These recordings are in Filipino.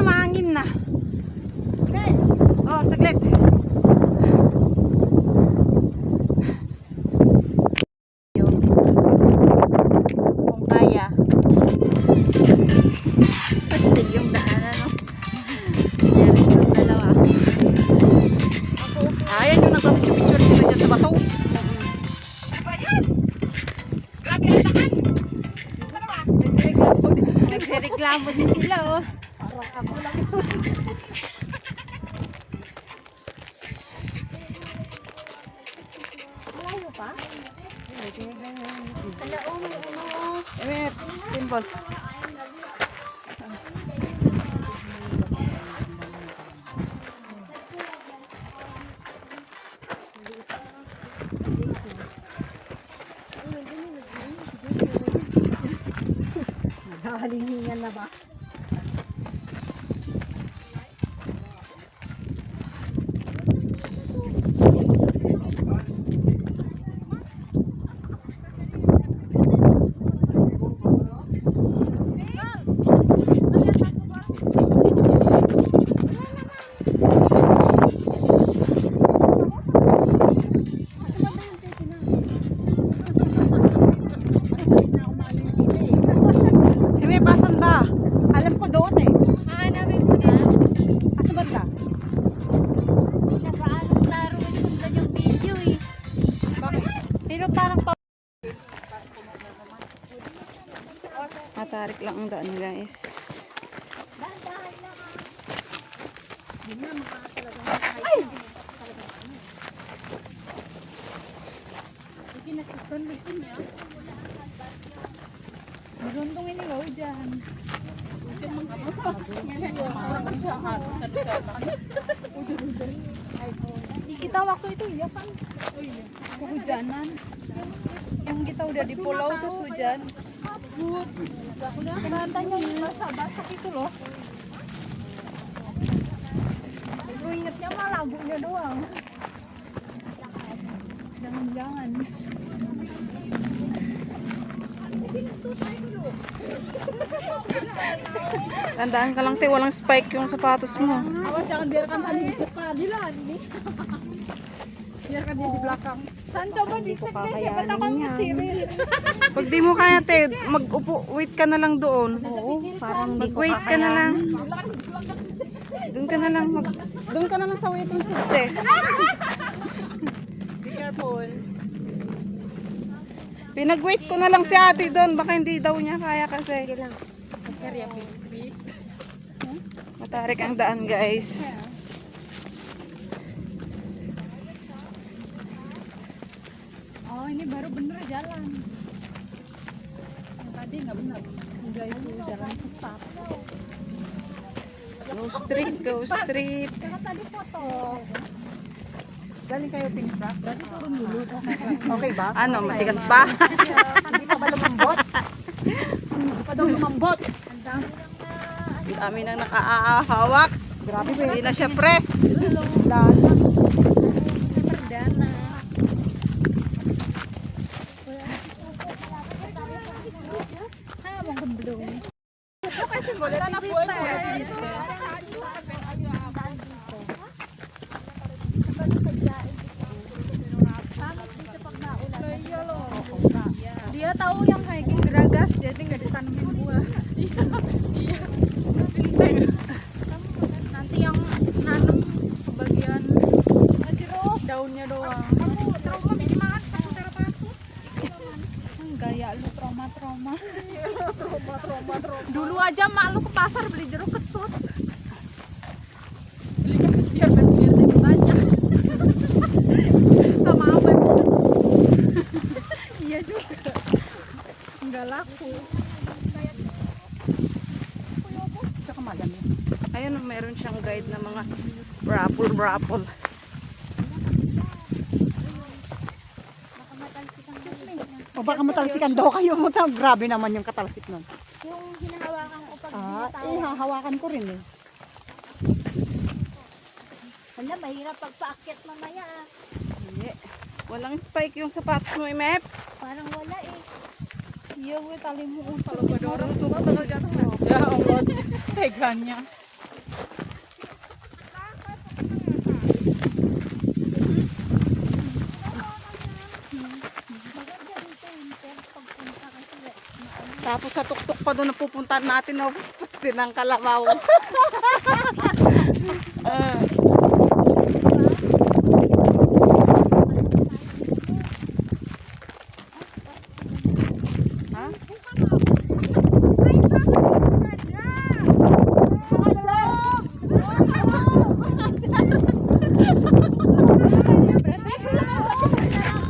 Mahangin na. Oh, saglit. Kung kaya. Pastig yung daanan, no? Yan yung dalawa. Ayan yung nagpapicture sila dyan sa bato. Grabe ang daan. Nagreklamo din sila, oh. Ako lang. Malayo pa? Wait, simple. Nakahalingan na ba? Matarik lang ang daan, guys. Maruntong ini gak hujan. Kita waktu itu iya kan kehujanan. Yang kita udah di pulau terus hujan. Rantanya basah-basah itu loh. Lu ingetnya mah lagunya doang. Jangan-jangan. Tandaan ka lang, te, walang spike yung sapatos mo. Awas jangan biarkan Sani di depan. Dilan ini. Biarkan dia di belakang. San coba dicek deh siapa tahu kamu kecilin. Pag di mo kaya, te, mag-upo, wait ka na lang doon. Oo, parang Mag-wait ka na lang. Doon ka na lang, doon ka na lang sa waiting seat, te. Be careful. Pinag-wait ko na lang si ate doon, baka hindi daw niya kaya kasi. Matarik ang daan, guys. Oh, ini baru bener jalan. Yang tadi nggak benar. Udah itu jalan sesat. Go straight, go straight. Kakak tadi foto. Galing kayo Pinsra? Berarti turun dulu. Okay ba? Ano, matigas pa? Hindi pa ba lumambot? Hindi pa daw lumambot. Dami nang nakaahawak. Grabe ba Hindi na siya press. Lala. Perdana. Ah, mau gemblung. Kasih boleh tanah buat dia tahu yang hiking geragas jadi nggak ditanamin buah. Iya. Nanti yang nanam kebagian daunnya doang. Kamu trauma semangat aku terapatu. Gaya lu trauma. Trauma. Dulu aja mak lu ke pasar beli jeruk ketut. Belinya biar jadi banyak. Sama apa? Iya juga. Enggak laku. Tsaka madami. Ayun, meron siyang guide na mga raffle. O baka matalsikan daw kayo. Grabe naman yung katalsik nun. Yung hinahawakan ko pag Hahawakan ko rin eh. Hala, mahirap pagpaakyat mamaya. Hindi. Walang spike yung sapatos mo, Imep. Parang wala eh. Iya, we, tali mo kung Salvador, tagal dyan. Yeah, ang lot. Tegan niya. Tapos sa tuktok pa doon na pupuntahan natin, no? Pasti ng kalabaw. Ha?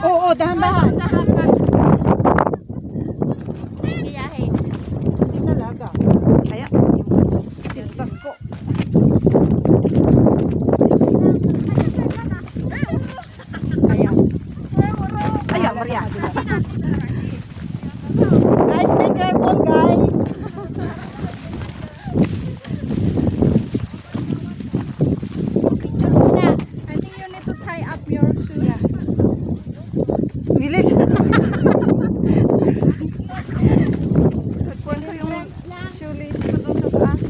Oo, dahan-dahan. Kiyahe. Hindi talaga. Kaya, sintas ko. Ayan. Ayan, Maria. Guys, be careful guys. Picture muna. I think you need to tie up your shoes. Bilis. Nagkuhan ko yung shoelace ko doon sa taas.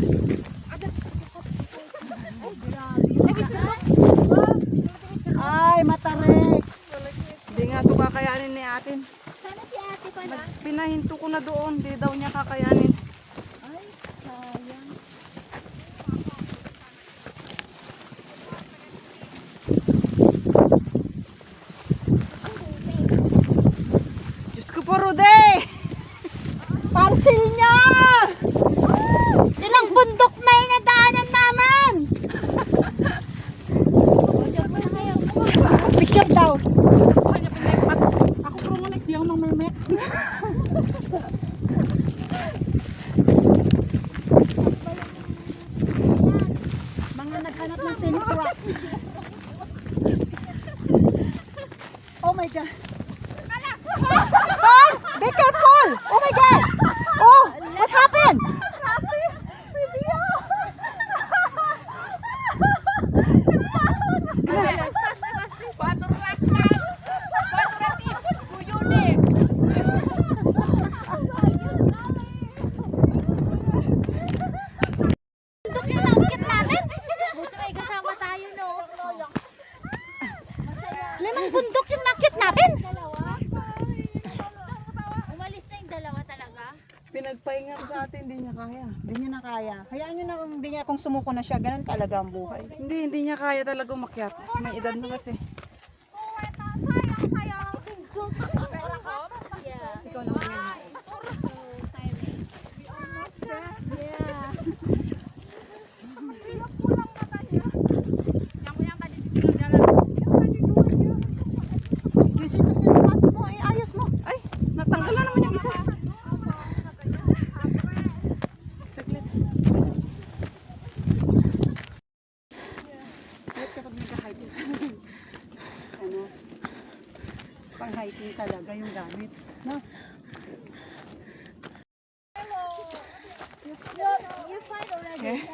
Ay, matarik. Hindi nga ito kakayanin ni atin. Sana si ate pa na. Pinahinto ko na doon. Hindi daw niya kakayanin. Ay, sayang. Diyos ko po, Rude! Parcel niya! Ilang bundok na yung nadaanan naman! Diyan mo na kayo. Picture daw. Ako pro mo nagdiyaw ng mermek. Mga naghanap ng tennis rack. Oh my God. Oh, be careful! Oh my God! Oh, what happened? Bundok yung naukit natin. Buti may kasama tayo, no? Masaya. Limang bundok yung nakit natin. Dalawa? Umalis na yung dalawa talaga? Pinagpahinga ko sa atin, hindi niya kaya. Hindi niya na kaya. Hayaan niyo na hindi niya kung sumuko na siya. Ganun talaga ang buhay. Hindi niya kaya talaga umakyat. May edad na kasi. Yeah. Ikaw naman yan. Yeah. Yusin mo sa sapatos mo. Ay, ayos mo. Ay, natanggal na naman yung isa. Saglit. Bakit kapag nag-hiking? Ano? Pang hiking talaga yung gamit. No? You find already? Okay.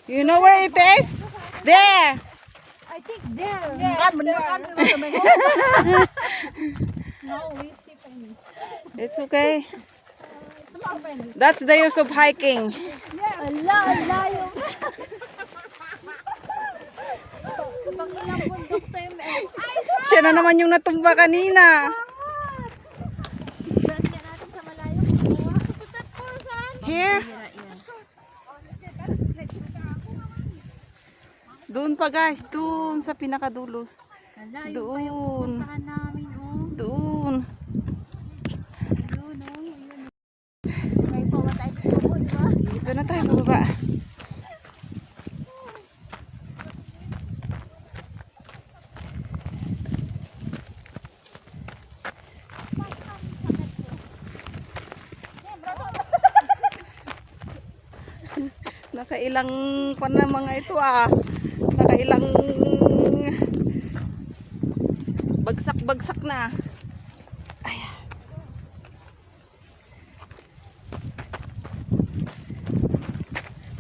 You know where it is? There! I think there. No, we see pennies. It's okay. That's the use of hiking. Ala, yung... Pag ilang bundok tayo, ay, Siya na naman yung natumba kanina. brand ka natin sa malayo. Putat ko, saan? Here. Doon pa guys, doon sa pinakadulo. Ala, yung Doon. puntahan namin, oh. Doon. Yun, oh. Yun. May pawa tayo sa sabon, di ba? Dito na tayo baba. Nakailang pan na mga ito ah. Nakailang nagbagsak na. Ay.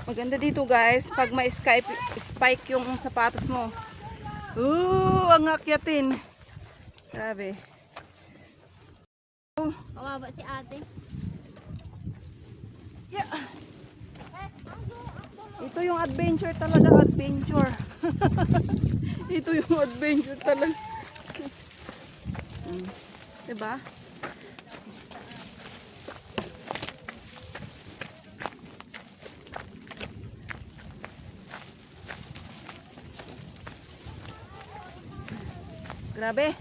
Maganda dito guys, pag may spike yung sapatos mo. Ang akyatin. Grabe. Kawawa si ate. Yeah. Ito yung adventure talaga, adventure. Ito yung adventure talaga. Diba? Grabe.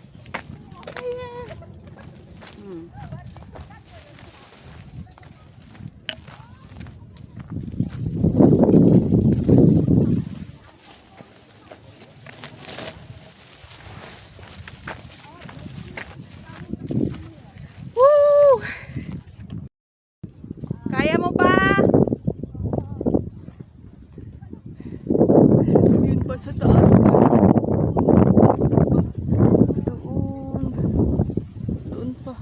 Woo! Kaya mo pa? Yun pa sa taas ka. Doon. Doon pa.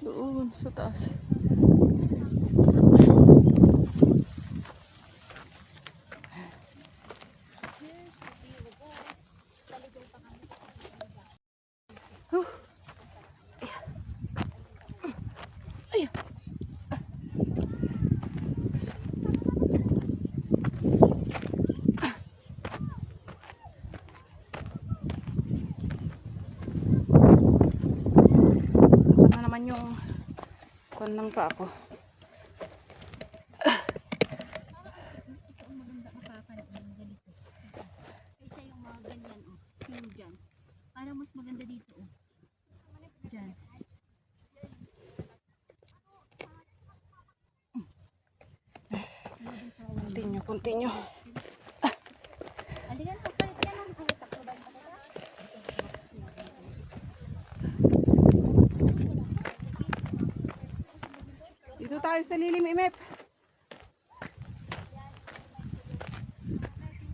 Doon sa taas. Ito na naman yung kon lang pa ako. Isa yung mga ganyan, oh. Yung dyan. Parang mas maganda dito, oh. Dyan. Continue, continue. Aligan, pagpalit ka ng takbo. Dito tayo sa lilim, Imep.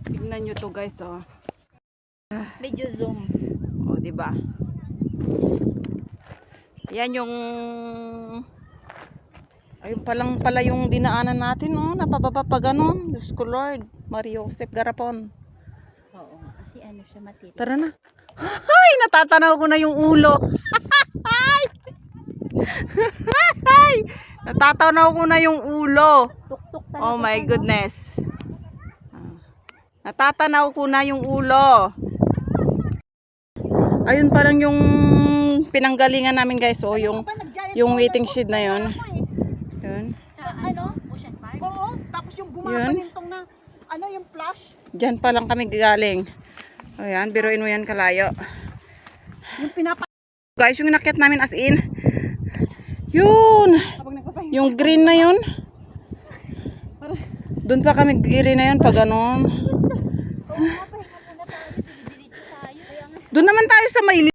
Tignan nyo to guys, oh. Medyo zoom. O, diba? Yan yung... Ayun palang pala yung dinaanan natin, oh. Napababa pa ganon. Diyos ko Lord. Mario Joseph Garapon. Oo, kasi ano siya matiti. Tara na. Ay, natatanaw ko na yung ulo. Ay, natatanaw ko na yung ulo. Tuktok talaga. Oh my goodness. Natatanaw ko na yung ulo. Ayun parang yung pinanggalingan namin guys. Oh, yung waiting shed na yun. Yun. Sa ano? Ocean Park? Oo, tapos yung Yun. bumabalintong na, ano yung flash? Diyan pa lang kami galing. Ayan, biruin mo yan kalayo. Yung pinapa... Guys, yung inakyat namin as in. Yun. Yung green na yun. Doon pa kami green na yun pag ganon. Doon naman tayo sa may